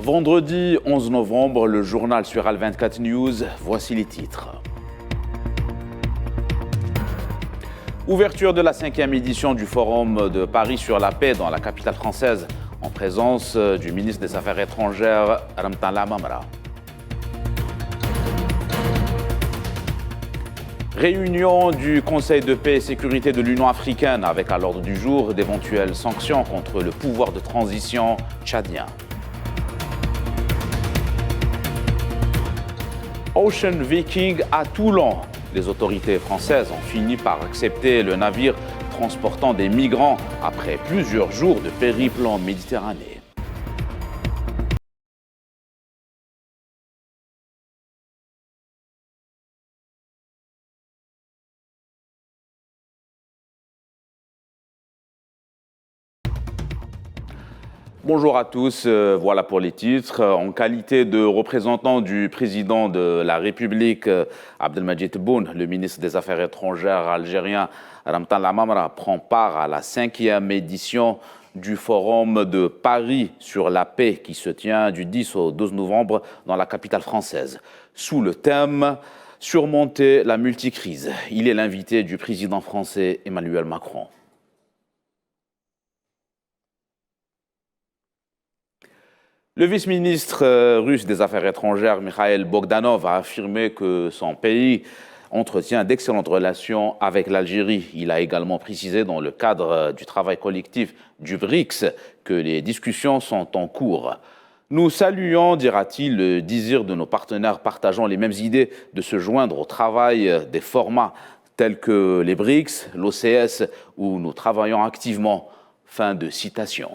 Vendredi 11 novembre, le journal sur Al 24 News, voici les titres. Ouverture de la 5e édition du Forum de Paris sur la paix dans la capitale française, en présence du ministre des Affaires étrangères, Ramtane Lamamra. Réunion du Conseil de paix et sécurité de l'Union africaine avec à l'ordre du jour d'éventuelles sanctions contre le pouvoir de transition tchadien. Ocean Viking à Toulon. Les autorités françaises ont fini par accepter le navire transportant des migrants après plusieurs jours de périple en Méditerranée. Bonjour à tous, voilà pour les titres. En qualité de représentant du président de la République, Abdelmadjid Tebboune, le ministre des Affaires étrangères algérien Ramtane Lamamra prend part à la 5e édition du Forum de Paris sur la paix qui se tient du 10 au 12 novembre dans la capitale française. Sous le thème « Surmonter la multicrise », il est l'invité du président français Emmanuel Macron. Le vice-ministre russe des Affaires étrangères, Mikhail Bogdanov, a affirmé que son pays entretient d'excellentes relations avec l'Algérie. Il a également précisé dans le cadre du travail collectif du BRICS que les discussions sont en cours. Nous saluons, dira-t-il, le désir de nos partenaires partageant les mêmes idées de se joindre au travail des formats tels que les BRICS, l'OCS, où nous travaillons activement. Fin de citation.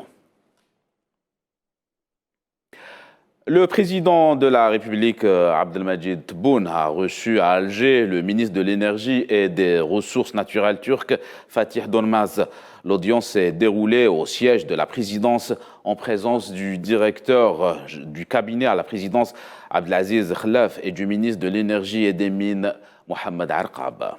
Le président de la République, Abdelmadjid Tebboune, a reçu à Alger le ministre de l'Énergie et des Ressources naturelles turc, Fatih Donmaz. L'audience s'est déroulée au siège de la présidence en présence du directeur du cabinet à la présidence, Abdelaziz Khlaf, et du ministre de l'Énergie et des Mines, Mohamed Arqab.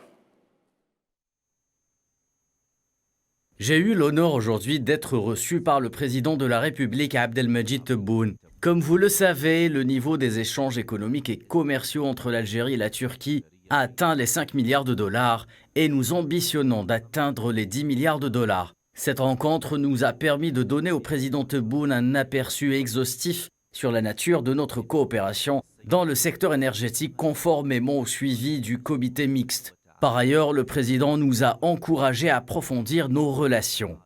J'ai eu l'honneur aujourd'hui d'être reçu par le président de la République, Abdelmadjid Tebboune. Comme vous le savez, le niveau des échanges économiques et commerciaux entre l'Algérie et la Turquie a atteint les 5 milliards de dollars et nous ambitionnons d'atteindre les 10 milliards de dollars. Cette rencontre nous a permis de donner au président Tebboune un aperçu exhaustif sur la nature de notre coopération dans le secteur énergétique conformément au suivi du comité mixte. Par ailleurs, le président nous a encouragés à approfondir nos relations.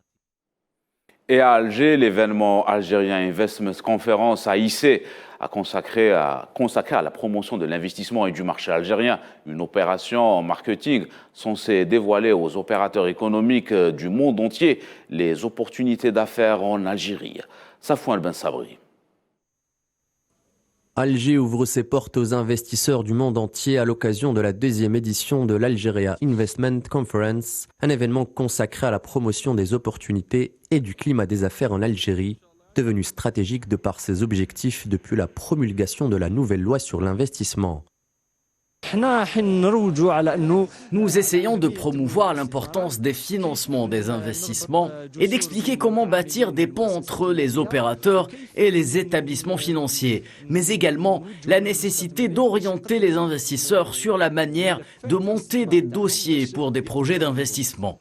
Et à Alger, l'événement Algérien Investment Conference AIC a consacré à la promotion de l'investissement et du marché algérien, une opération marketing censée dévoiler aux opérateurs économiques du monde entier les opportunités d'affaires en Algérie. Safouane Ben Sabri. Alger ouvre ses portes aux investisseurs du monde entier à l'occasion de la 2e édition de l'Algeria Investment Conference, un événement consacré à la promotion des opportunités et du climat des affaires en Algérie, devenu stratégique de par ses objectifs depuis la promulgation de la nouvelle loi sur l'investissement. Nous essayons de promouvoir l'importance des financements des investissements et d'expliquer comment bâtir des ponts entre les opérateurs et les établissements financiers, mais également la nécessité d'orienter les investisseurs sur la manière de monter des dossiers pour des projets d'investissement.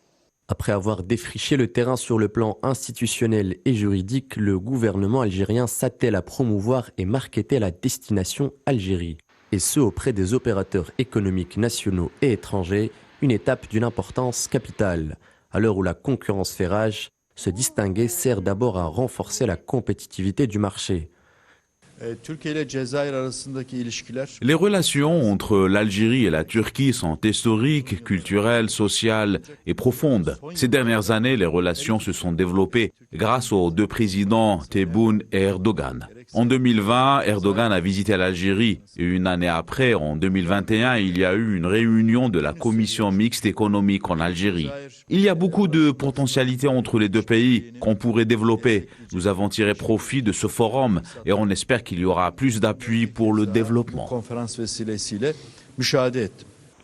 Après avoir défriché le terrain sur le plan institutionnel et juridique, le gouvernement algérien s'attelle à promouvoir et marketer la destination Algérie. Et ce auprès des opérateurs économiques nationaux et étrangers, une étape d'une importance capitale. À l'heure où la concurrence fait rage, se distinguer sert d'abord à renforcer la compétitivité du marché. Les relations entre l'Algérie et la Turquie sont historiques, culturelles, sociales et profondes. Ces dernières années, les relations se sont développées grâce aux deux présidents Tebboune et Erdogan. En 2020, Erdogan a visité l'Algérie et une année après, en 2021, il y a eu une réunion de la commission mixte économique en Algérie. Il y a beaucoup de potentialités entre les deux pays qu'on pourrait développer. Nous avons tiré profit de ce forum et on espère qu'il y aura plus d'appui pour le développement.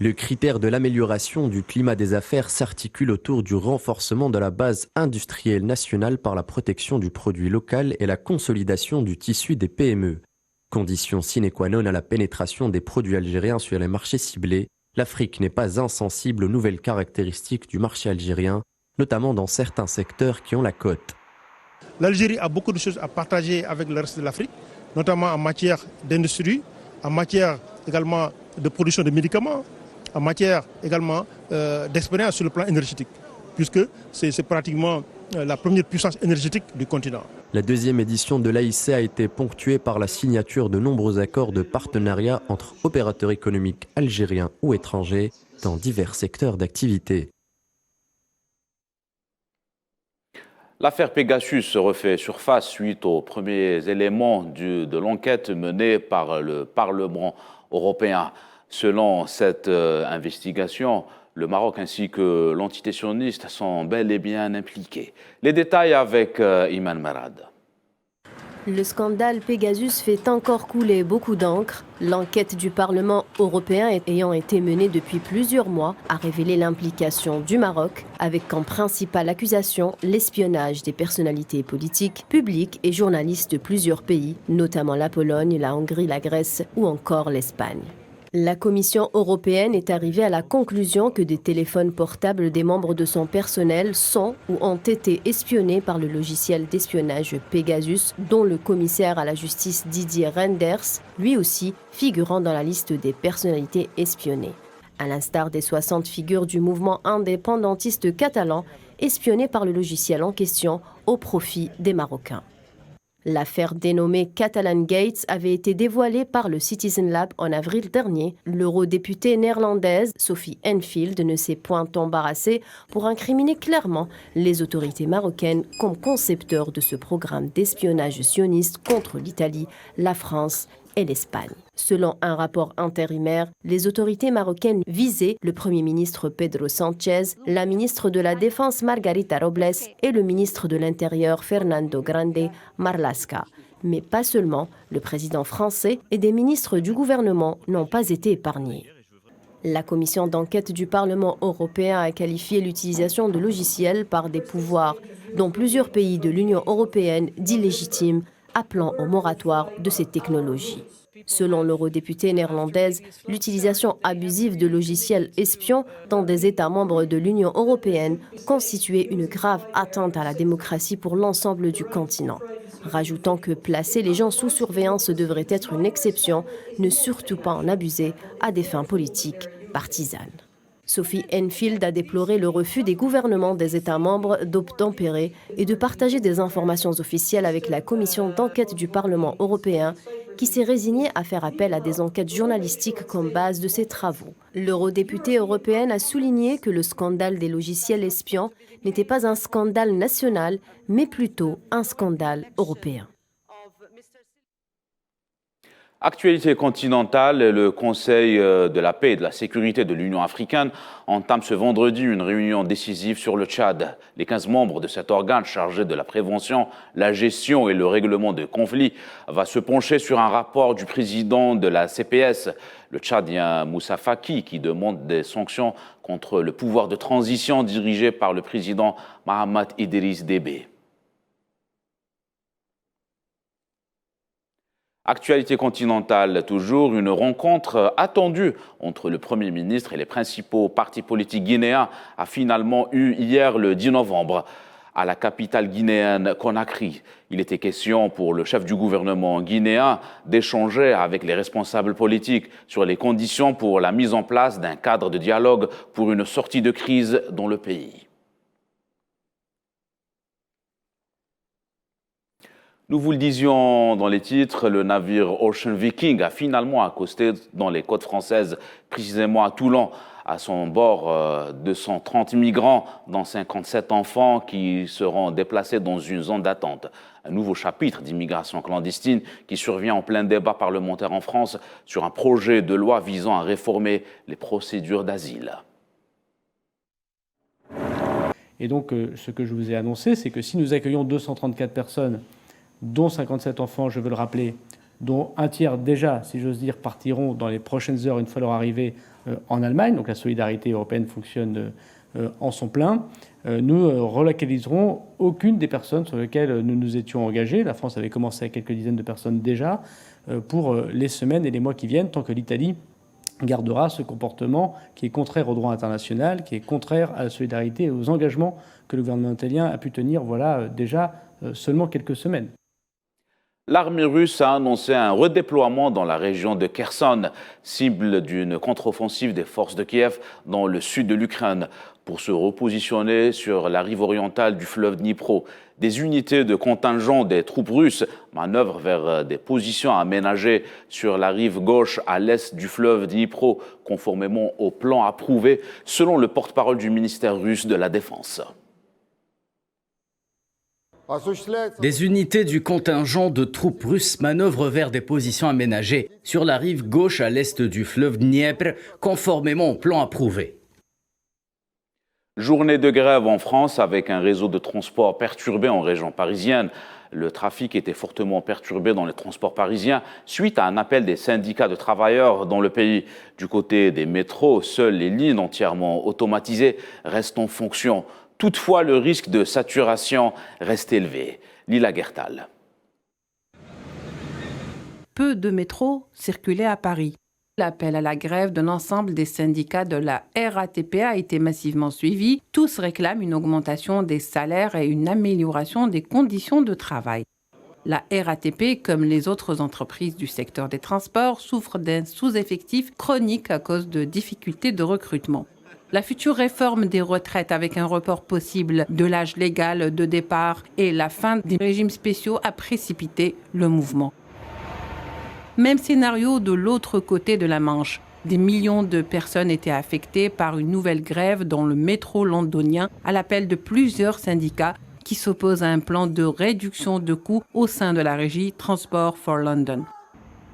Le critère de l'amélioration du climat des affaires s'articule autour du renforcement de la base industrielle nationale par la protection du produit local et la consolidation du tissu des PME. Condition sine qua non à la pénétration des produits algériens sur les marchés ciblés, l'Afrique n'est pas insensible aux nouvelles caractéristiques du marché algérien, notamment dans certains secteurs qui ont la cote. L'Algérie a beaucoup de choses à partager avec le reste de l'Afrique, notamment en matière d'industrie, en matière également de production de médicaments, en matière également d'expérience sur le plan énergétique, puisque c'est pratiquement la première puissance énergétique du continent. La deuxième édition de l'AIC a été ponctuée par la signature de nombreux accords de partenariat entre opérateurs économiques algériens ou étrangers dans divers secteurs d'activité. L'affaire Pegasus refait surface suite aux premiers éléments de l'enquête menée par le Parlement européen. Selon cette investigation, le Maroc ainsi que l'entité sioniste sont bel et bien impliqués. Les détails avec Iman Merad. Le scandale Pegasus fait encore couler beaucoup d'encre. L'enquête du Parlement européen ayant été menée depuis plusieurs mois a révélé l'implication du Maroc avec comme principale accusation l'espionnage des personnalités politiques, publiques et journalistes de plusieurs pays, notamment la Pologne, la Hongrie, la Grèce ou encore l'Espagne. La Commission européenne est arrivée à la conclusion que des téléphones portables des membres de son personnel sont ou ont été espionnés par le logiciel d'espionnage Pegasus, dont le commissaire à la justice Didier Reynders, lui aussi figurant dans la liste des personnalités espionnées. À l'instar des 60 figures du mouvement indépendantiste catalan, espionnées par le logiciel en question au profit des Marocains. L'affaire dénommée Catalan Gates avait été dévoilée par le Citizen Lab en avril dernier. L'eurodéputée néerlandaise Sophie Enfield ne s'est point embarrassée pour incriminer clairement les autorités marocaines comme concepteurs de ce programme d'espionnage sioniste contre l'Italie, la France et l'Espagne. Selon un rapport intérimaire, les autorités marocaines visaient le Premier ministre Pedro Sánchez, la ministre de la Défense Margarita Robles et le ministre de l'Intérieur Fernando Grande Marlaska. Mais pas seulement, le président français et des ministres du gouvernement n'ont pas été épargnés. La commission d'enquête du Parlement européen a qualifié l'utilisation de logiciels par des pouvoirs, dont plusieurs pays de l'Union européenne, d'illégitimes, appelant au moratoire de ces technologies. Selon l'eurodéputée néerlandaise, l'utilisation abusive de logiciels espions dans des États membres de l'Union européenne constituait une grave atteinte à la démocratie pour l'ensemble du continent. Rajoutant que placer les gens sous surveillance devrait être une exception, ne surtout pas en abuser à des fins politiques partisanes. Sophie Enfield a déploré le refus des gouvernements des États membres d'obtempérer et de partager des informations officielles avec la commission d'enquête du Parlement européen qui s'est résignée à faire appel à des enquêtes journalistiques comme base de ses travaux. L'eurodéputée européenne a souligné que le scandale des logiciels espions n'était pas un scandale national, mais plutôt un scandale européen. Actualité continentale, le Conseil de la paix et de la sécurité de l'Union africaine entame ce vendredi une réunion décisive sur le Tchad. Les 15 membres de cet organe chargé de la prévention, la gestion et le règlement de conflits va se pencher sur un rapport du président de la CPS, le Tchadien Moussa Faki, qui demande des sanctions contre le pouvoir de transition dirigé par le président Mahamat Idriss Déby. Actualité continentale, toujours une rencontre attendue entre le Premier ministre et les principaux partis politiques guinéens a finalement eu hier le 10 novembre à la capitale guinéenne Conakry. Il était question pour le chef du gouvernement guinéen d'échanger avec les responsables politiques sur les conditions pour la mise en place d'un cadre de dialogue pour une sortie de crise dans le pays. Nous vous le disions dans les titres, le navire Ocean Viking a finalement accosté dans les côtes françaises, précisément à Toulon. À son bord, 230 migrants, dont 57 enfants qui seront déplacés dans une zone d'attente. Un nouveau chapitre d'immigration clandestine qui survient en plein débat parlementaire en France sur un projet de loi visant à réformer les procédures d'asile. Et donc, ce que je vous ai annoncé, c'est que si nous accueillons 234 personnes, dont 57 enfants, je veux le rappeler, dont un tiers déjà, si j'ose dire, partiront dans les prochaines heures, une fois leur arrivée, en Allemagne, donc la solidarité européenne fonctionne en son plein, nous relocaliserons aucune des personnes sur lesquelles nous nous étions engagés. La France avait commencé à quelques dizaines de personnes déjà pour les semaines et les mois qui viennent, tant que l'Italie gardera ce comportement qui est contraire au droit international, qui est contraire à la solidarité et aux engagements que le gouvernement italien a pu tenir déjà seulement quelques semaines. L'armée russe a annoncé un redéploiement dans la région de Kherson, cible d'une contre-offensive des forces de Kiev dans le sud de l'Ukraine, pour se repositionner sur la rive orientale du fleuve Dnipro. Des unités de contingent des troupes russes manœuvrent vers des positions aménagées sur la rive gauche à l'est du fleuve Dnipro, conformément au plan approuvé, selon le porte-parole du ministère russe de la Défense. Des unités du contingent de troupes russes manœuvrent vers des positions aménagées sur la rive gauche à l'est du fleuve Dniepr, conformément au plan approuvé. Journée de grève en France avec un réseau de transport perturbé en région parisienne. Le trafic était fortement perturbé dans les transports parisiens suite à un appel des syndicats de travailleurs dans le pays. Du côté des métros, seules les lignes entièrement automatisées restent en fonction. Toutefois, le risque de saturation reste élevé. Lila Gertal. Peu de métros circulaient à Paris. L'appel à la grève de l'ensemble des syndicats de la RATP a été massivement suivi. Tous réclament une augmentation des salaires et une amélioration des conditions de travail. La RATP, comme les autres entreprises du secteur des transports, souffre d'un sous-effectif chronique à cause de difficultés de recrutement. La future réforme des retraites avec un report possible de l'âge légal de départ et la fin des régimes spéciaux a précipité le mouvement. Même scénario de l'autre côté de la Manche. Des millions de personnes étaient affectées par une nouvelle grève dans le métro londonien à l'appel de plusieurs syndicats qui s'opposent à un plan de réduction de coûts au sein de la régie Transport for London.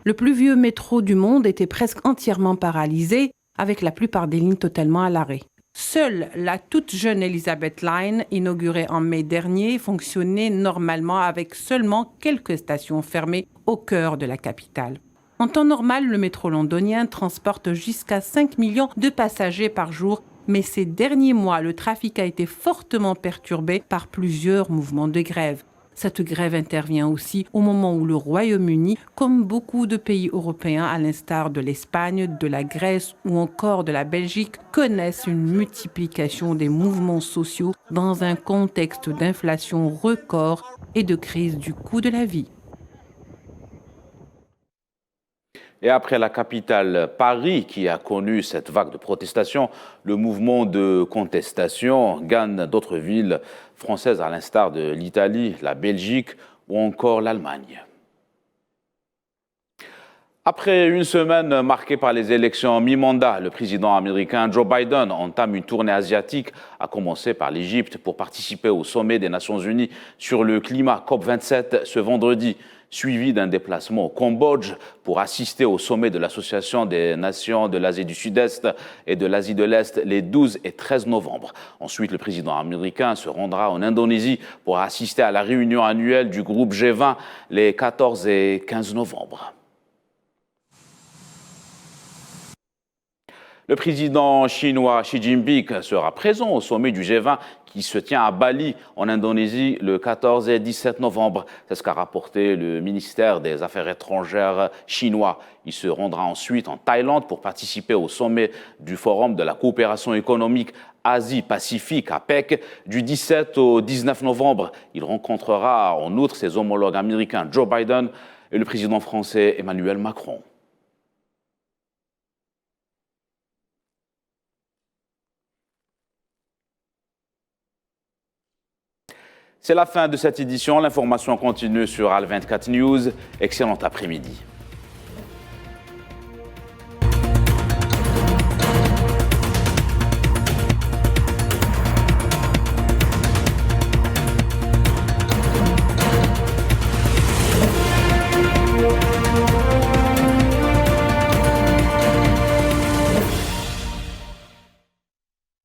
Le plus vieux métro du monde était presque entièrement paralysé, avec la plupart des lignes totalement à l'arrêt. Seule la toute jeune Elizabeth Line, inaugurée en mai dernier, fonctionnait normalement avec seulement quelques stations fermées au cœur de la capitale. En temps normal, le métro londonien transporte jusqu'à 5 millions de passagers par jour, mais ces derniers mois, le trafic a été fortement perturbé par plusieurs mouvements de grève. Cette grève intervient aussi au moment où le Royaume-Uni, comme beaucoup de pays européens, à l'instar de l'Espagne, de la Grèce ou encore de la Belgique, connaissent une multiplication des mouvements sociaux dans un contexte d'inflation record et de crise du coût de la vie. Et après la capitale, Paris, qui a connu cette vague de protestation, le mouvement de contestation gagne d'autres villes françaises à l'instar de l'Italie, la Belgique ou encore l'Allemagne. Après une semaine marquée par les élections mi-mandat, le président américain Joe Biden entame une tournée asiatique, à commencer par l'Égypte, pour participer au sommet des Nations Unies sur le climat COP27 ce vendredi, suivi d'un déplacement au Cambodge pour assister au sommet de l'Association des Nations de l'Asie du Sud-Est et de l'Asie de l'Est les 12 et 13 novembre. Ensuite, le président américain se rendra en Indonésie pour assister à la réunion annuelle du groupe G20 les 14 et 15 novembre. Le président chinois Xi Jinping sera présent au sommet du G20 qui se tient à Bali, en Indonésie, le 14 et 17 novembre. C'est ce qu'a rapporté le ministère des Affaires étrangères chinois. Il se rendra ensuite en Thaïlande pour participer au sommet du Forum de la coopération économique Asie-Pacifique à Pec du 17 au 19 novembre. Il rencontrera en outre ses homologues américains Joe Biden et le président français Emmanuel Macron. C'est la fin de cette édition. L'information continue sur Al 24 News. Excellent après-midi.